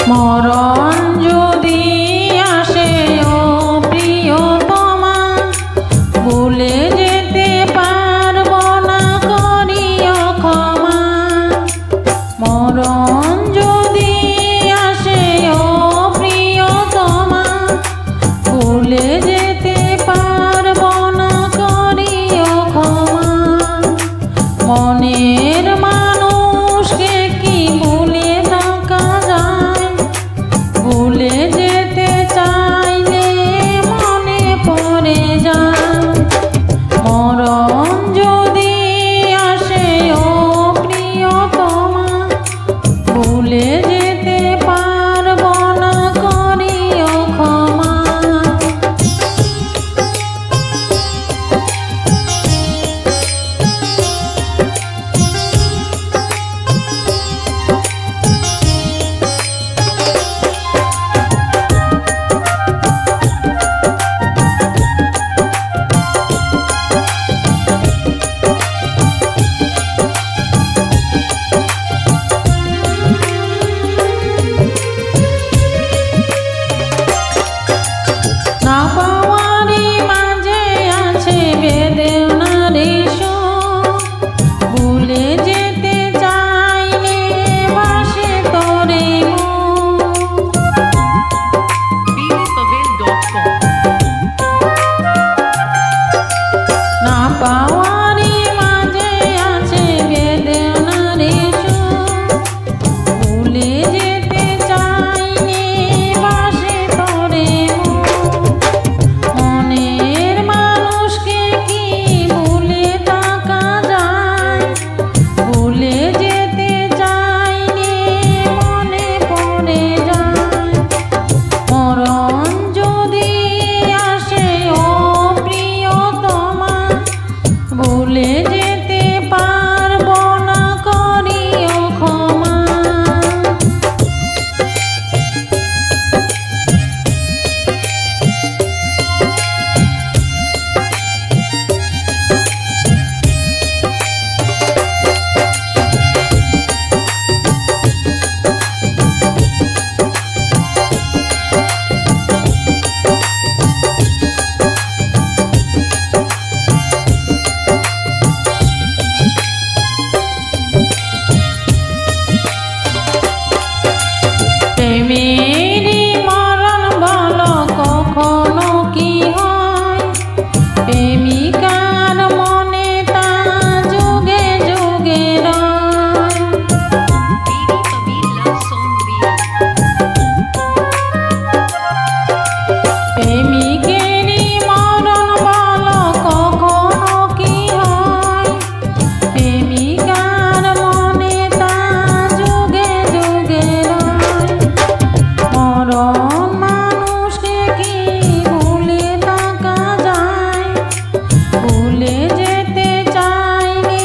মরণ যদি আসে ও প্রিয়তমা, ভুলে যেতে পারবো না, করিও ক্ষমা। মরণ যদি আসে ও প্রিয়তমা, ভুলে যেতে পারবো না, করিও ক্ষমা। মনের মানুষকে কি ভুলে থাকা যায়? ভুলে যেতে চাইলে মনে পড়ে যায়। মরণ যদি আসে ও প্রিয়তমা, ভুলে যেতে পারবো না, করিও ক্ষমা। না পাওয়ারই মাঝে আছে বেদনার সুর, ভুলে যেতে চাইলে বাসে তোরে মন। না পাওয়ারই মাঝে আছে বেদনার সুর, ভুলে যেতে চাইলে বাসে তোরে মন। মনের মানুষকে কি ভুলে থাকা যায়? ভুলে যেতে চাইলে মনে পড়ে যায়। মরণ যদি আসে ও প্রিয়তমা, ভুলে যেতে পারবো না, করিও ক্ষমা। প্রেমেরই মরণ বলো কখনো কি হয়? প্রেমিকার মনে তা যুগে যুগে রয়। প্রেমিকেরই মরণ বলো কখনো কি হয়? প্রেমিকার মনে তা যুগে যুগে রয়। মরণ মানুষকে কি ভুলে থাকা যায়? ভুলে যেতে চাইলে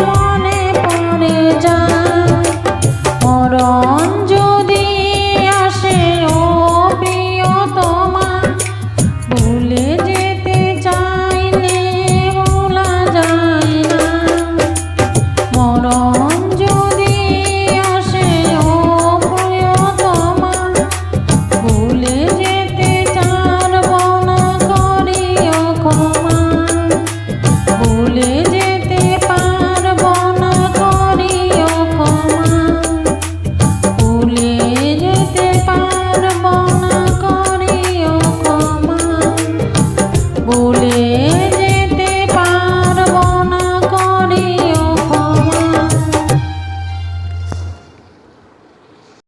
মনে পড়ে যায়। মরণ যদি আসে ও প্রিয়তমা, ভুলে যেতে চাইলে ভোলা যায় না। মরণ